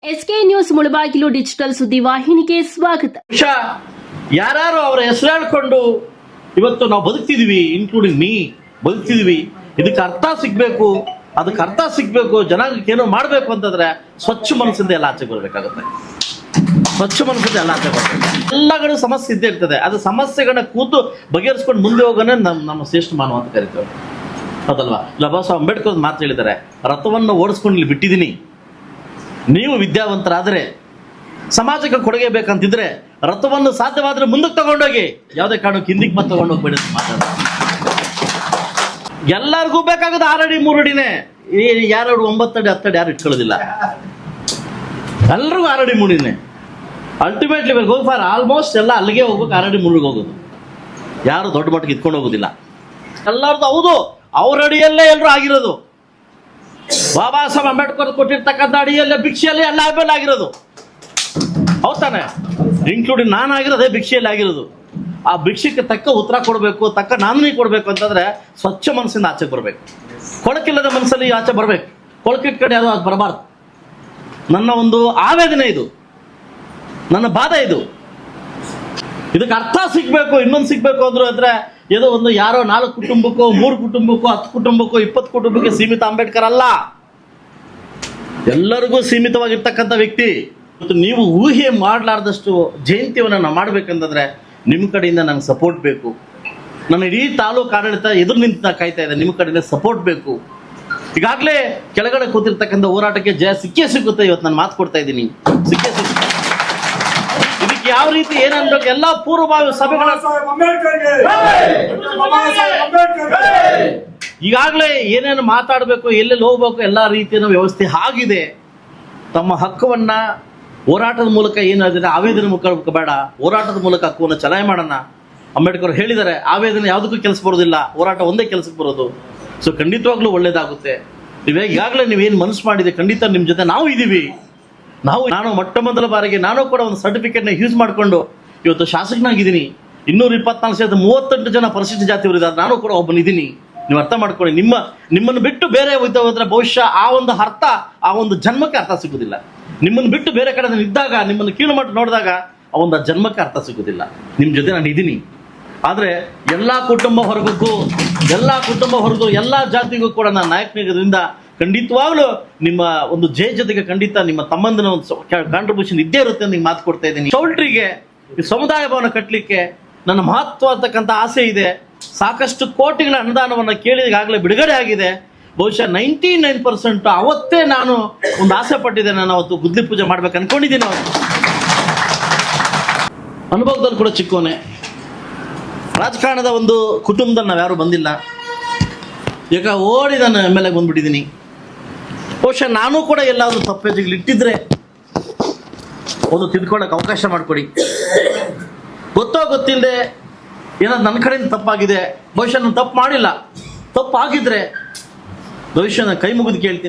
SK news Mulbagal digital ಸುದ್ದಿ ವಾಹಿನಿಗೆ ಸ್ವಾಗತ. ಯಾರು ಅವರ ಹೆಸರಾಡ್ಕೊಂಡು ಇವತ್ತು ನಾವು ಬದುಕ್ತಿದೀವಿ, ಇನ್ಕ್ಲೂಡಿಂಗ್ ಮೀ ಬದುಕ್ತಿದೀವಿ. ಇದಕ್ಕೆ ಅರ್ಥ ಸಿಗ್ಬೇಕು, ಅದಕ್ಕೆ ಅರ್ಥ ಸಿಗ್ಬೇಕು, ಜನಕ್ಕೆ ಏನೋ ಮಾಡ್ಬೇಕು ಅಂತಂದ್ರೆ ಸ್ವಚ್ಛ ಮನಸ್ಸಿಂದ ಎಲ್ಲ ಆಚೆ ಬರ್ಬೇಕಾಗುತ್ತೆ. ಸ್ವಚ್ಛ ಮನಸ್ಸಿಂದ ಎಲ್ಲ ಆಚೆ ಬರ್ಬೇಕು. ಎಲ್ಲ ಕಡೆ ಸಮಸ್ಯೆ ಇದ್ದೇ ಇರ್ತದೆ. ಅದು ಸಮಸ್ಯೆಗಳನ್ನ ಕೂತು ಬಗೆಹರಿಸ್ಕೊಂಡು ಮುಂದೆ ಹೋಗೋಣ ನಮ್ಮ ಶ್ರೇಷ್ಠ ಮಾನವ ಅಂತ ಕರಿತೇವೆ, ಹೌದಲ್ವಾ? ಬಾಬಾ ಸಾಹೇಬ್ ಅಂಬೇಡ್ಕರ್ ಮಾತು ಹೇಳಿದ್ದಾರೆ, ರಥವನ್ನು ಓಡಿಸ್ಕೊಂಡು ಇಲ್ಲಿ ಬಿಟ್ಟಿದ್ದೀನಿ. ನೀವು ವಿದ್ಯಾವಂತರಾದರೆ, ಸಮಾಜಕ್ಕೆ ಕೊಡುಗೆ ಬೇಕಂತಿದ್ರೆ ರಥವನ್ನು ಸಾಧ್ಯವಾದ್ರೆ ಮುಂದಕ್ಕೆ ತಗೊಂಡೋಗಿ, ಯಾವುದೇ ಕಾರಣಕ್ಕೆ ಹಿಂದಿಗೆ ಮತ್ತೆ ತಗೊಂಡೋಗ್ಬೇಡಿ ಅಂತ ಮಾತಾಡ. ಎಲ್ಲರಿಗೂ ಬೇಕಾಗದ 6 ಅಡಿ 3 ಅಡಿನೇ. ಯಾರು 9 ಅಡಿ 10 ಅಡಿ ಯಾರು ಇಟ್ಕೊಳ್ಳೋದಿಲ್ಲ. ಎಲ್ರಿಗೂ 6 ಅಡಿ 3 ಅಡಿನೇ. ಅಲ್ಟಿಮೇಟ್ಲಿ ಗೋ ಫಾರ್ ಆಲ್ಮೋಸ್ಟ್ ಎಲ್ಲ ಅಲ್ಲಿಗೆ ಹೋಗ್ಬೇಕು, 6 ಅಡಿ 3 ಅಡಿಗೆ ಹೋಗೋದು. ಯಾರು ದೊಡ್ಡ ಮಟ್ಟಿಗೆ ಇಟ್ಕೊಂಡು ಹೋಗೋದಿಲ್ಲ. ಎಲ್ಲರದು ಹೌದು, ಅವ್ರ ಅಡಿಯಲ್ಲೇ ಎಲ್ಲರೂ ಆಗಿರೋದು. ಬಾಬಾ ಸಾಹೇಬ್ ಅಂಬೇಡ್ಕರ್ ಕೊಟ್ಟಿರ್ತಕ್ಕಂಥ ಅಡಿಯಲ್ಲೇ ಭಿಕ್ಷೆಯಲ್ಲಿ ಎಲ್ಲ ಅವೆಲ್ಲ ಆಗಿರೋದು, ಹೌದಾನೆ? ಇನ್ಕ್ಲೂಡಿಂಗ್ ನಾನು ಆಗಿರೋದೇ ಭಿಕ್ಷೆಯಲ್ಲಿ ಆಗಿರೋದು. ಆ ಭಿಕ್ಷೆಗೆ ತಕ್ಕ ಉತ್ತರ ಕೊಡಬೇಕು, ತಕ್ಕ ನಾಮಿನಿ ಕೊಡಬೇಕು ಅಂತಂದ್ರೆ ಸ್ವಚ್ಛ ಮನಸ್ಸಿಂದ ಆಚೆ ಬರಬೇಕು. ಕೊಳಕಿಲ್ಲದ ಮನಸ್ಸಲ್ಲಿ ಆಚೆ ಬರಬೇಕು. ಕೊಳಕಿಟ್ಟ ಕಡೆ ಯಾರು ಅದು ಬರಬಾರ್ದು. ನನ್ನ ಒಂದು ಆವೇದನೆ ಇದು, ನನ್ನ ಬಾಧೆ ಇದು. ಇದಕ್ಕೆ ಅರ್ಥ ಸಿಗ್ಬೇಕು, ಇನ್ನೊಂದು ಸಿಗ್ಬೇಕು ಅಂದ್ರೆ ಏನೋ ಒಂದು ಯಾರೋ 4 ಕುಟುಂಬಕ್ಕೋ 3 ಕುಟುಂಬಕ್ಕೋ 10 ಕುಟುಂಬಕ್ಕೋ 20 ಕುಟುಂಬಕ್ಕೆ ಸೀಮಿತ ಅಂಬೇಡ್ಕರ್ ಅಲ್ಲ, ಎಲ್ಲರಿಗೂ ಸೀಮಿತವಾಗಿರ್ತಕ್ಕಂಥ ವ್ಯಕ್ತಿ. ಮತ್ತು ನೀವು ಊಹೆ ಮಾಡಲಾರ್ದಷ್ಟು ಜಯಂತಿಯನ್ನು ನಾವು ಮಾಡ್ಬೇಕಂತಂದ್ರೆ ನಿಮ್ಮ ಕಡೆಯಿಂದ ನನಗೆ ಸಪೋರ್ಟ್ ಬೇಕು. ನನ್ನ ಇಡೀ ತಾಲೂಕು ಆಡಳಿತ ಎದುರು ನಿಂತ ಕಾಯ್ತಾ ಇದೆ, ನಿಮ್ಮ ಕಡೆಯಿಂದ ಸಪೋರ್ಟ್ ಬೇಕು. ಈಗಾಗಲೇ ಕೆಳಗಡೆ ಕೂತಿರ್ತಕ್ಕಂಥ ಹೋರಾಟಕ್ಕೆ ಜಯ ಸಿಕ್ಕೇ ಸಿಗುತ್ತೆ. ಇವತ್ತು ನಾನು ಮಾತು ಕೊಡ್ತಾ ಇದ್ದೀನಿ, ಸಿಕ್ಕೇ ಸಿಗುತ್ತೆ. ಇದಕ್ಕೆ ಯಾವ ರೀತಿ ಏನನ್ಬೇಕು, ಎಲ್ಲ ಪೂರ್ವಭಾವಿ ಸಭೆಗಳ ಈಗಾಗಲೇ ಏನೇನು ಮಾತಾಡಬೇಕು, ಎಲ್ಲೆಲ್ಲಿ ಹೋಗ್ಬೇಕು, ಎಲ್ಲ ರೀತಿಯ ವ್ಯವಸ್ಥೆ ಆಗಿದೆ. ತಮ್ಮ ಹಕ್ಕವನ್ನ ಹೋರಾಟದ ಮೂಲಕ ಏನಾದ್ರೆ ಆವೇದನೆ ಮುಖ ಬೇಡ, ಹೋರಾಟದ ಮೂಲಕ ಹಕ್ಕವನ್ನು ಚಲಾವಣೆ ಮಾಡೋಣ. ಅಂಬೇಡ್ಕರ್ ಹೇಳಿದ್ದಾರೆ, ಆವೇದನೆ ಯಾವುದಕ್ಕೂ ಕೆಲಸ ಬರೋದಿಲ್ಲ, ಹೋರಾಟ ಒಂದೇ ಕೆಲಸಕ್ಕೆ ಬರೋದು. ಸೊ ಖಂಡಿತವಾಗ್ಲೂ ಒಳ್ಳೇದಾಗುತ್ತೆ. ಈಗಾಗಲೇ ನೀವೇನು ಮನಸ್ಸು ಮಾಡಿದೆ, ಖಂಡಿತ ನಿಮ್ಮ ಜೊತೆ ನಾವು ಇದ್ದೀವಿ. ನಾನು ಮೊಟ್ಟ ಮೊದಲ ಬಾರಿಗೆ ನಾನು ಕೂಡ ಒಂದು ಸರ್ಟಿಫಿಕೇಟ್ನ ಯೂಸ್ ಮಾಡಿಕೊಂಡು ಇವತ್ತು ಶಾಸಕನಾಗಿದ್ದೀನಿ. 224 38 ಜನ ಪರಿಶಿಷ್ಟ ಜಾತಿಯವರಿದ್ದಾರೆ, ನಾನು ಕೂಡ ಒಬ್ಬನಿದ್ದೀನಿ. ನೀವು ಅರ್ಥ ಮಾಡ್ಕೊಳ್ಳಿ. ನಿಮ್ಮನ್ನು ಬಿಟ್ಟು ಬೇರೆ ಹೋದ್ರೆ ಬಹುಶಃ ಆ ಒಂದು ಅರ್ಥ, ಆ ಒಂದು ಜನ್ಮಕ್ಕೆ ಅರ್ಥ ಸಿಗುವುದಿಲ್ಲ. ನಿಮ್ಮನ್ನು ಬಿಟ್ಟು ಬೇರೆ ಕಡೆ ನಾನು ಇದ್ದಾಗ, ನಿಮ್ಮನ್ನು ಕೀಳು ಮಟ್ಟ ನೋಡಿದಾಗ ಆ ಒಂದು ಜನ್ಮಕ್ಕೆ ಅರ್ಥ ಸಿಗುವುದಿಲ್ಲ. ನಿಮ್ಮ ಜೊತೆ ನಾನು ಇದ್ದೀನಿ. ಆದರೆ ಎಲ್ಲ ಕುಟುಂಬ ಹೊರಗೂ ಎಲ್ಲ ಜಾತಿಗೂ ಕೂಡ ನಾನು ನಾಯಕನಿಗೋದ್ರಿಂದ ಖಂಡಿತವಾಗ್ಲೂ ನಿಮ್ಮ ಒಂದು ಜೊತೆಗೆ ಖಂಡಿತ ನಿಮ್ಮ ತಮ್ಮಂದಿನ ಒಂದು ಕಾಂಟ್ರಿಬ್ಯೂಷನ್ ಇದ್ದೇ ಇರುತ್ತೆ ಅಂತ ಮಾತು ಕೊಡ್ತಾ ಇದ್ದೀನಿ. ಚೌಲ್ಟ್ರಿಗೆ ಈ ಸಮುದಾಯ ಭವನ ಕಟ್ಟಲಿಕ್ಕೆ ನನ್ನ ಮಹತ್ವ ಅಂತಕ್ಕಂಥ ಆಸೆ ಇದೆ. ಸಾಕಷ್ಟು ಕೋಟಿಗಳ ಅನುದಾನವನ್ನು ಕೇಳಿ ಈಗಾಗಲೇ ಬಿಡುಗಡೆ ಆಗಿದೆ. ಬಹುಶಃ 99% ಅವತ್ತೇ ನಾನು ಒಂದು ಆಸೆ ಪಟ್ಟಿದ್ದೆ. ನಾನು ಅವತ್ತು ಗುದ್ಲಿ ಪೂಜೆ ಮಾಡ್ಬೇಕು ಅನ್ಕೊಂಡಿದ್ದೀನಿ. ಅನುಭವದಲ್ಲಿ ಕೂಡ ಚಿಕ್ಕವನೇ. ರಾಜಕಾರಣದ ಒಂದು ಕುಟುಂಬದಲ್ಲಿ ನಾವು ಯಾರು ಬಂದಿಲ್ಲ. ಈಗ ಓಡಿ ನಾನು MLA ಬಂದ್ಬಿಟ್ಟಿದ್ದೀನಿ. ಬಹುಶಃ ನಾನು ಕೂಡ ಎಲ್ಲಾದರೂ ತಪ್ಪೇಜಿಗಳು ಇಟ್ಟಿದ್ರೆ ಒಂದು ತಿದ್ಕೊಳ್ಳೋಕೆ ಅವಕಾಶ ಮಾಡಿಕೊಡಿ. ಗೊತ್ತಿಲ್ಲದೆ ಏನಾದ್ರು ನನ್ನ ಕಡೆಯಿಂದ ತಪ್ಪಾಗಿದೆ, ಬಹುಶಃ ನಾನು ತಪ್ಪು ಮಾಡಿಲ್ಲ, ತಪ್ಪಾಗಿದ್ರೆ ಬಹುಶಃ ನಾನು ಕೈ ಮುಗಿದು ಕೇಳ್ತೀನಿ.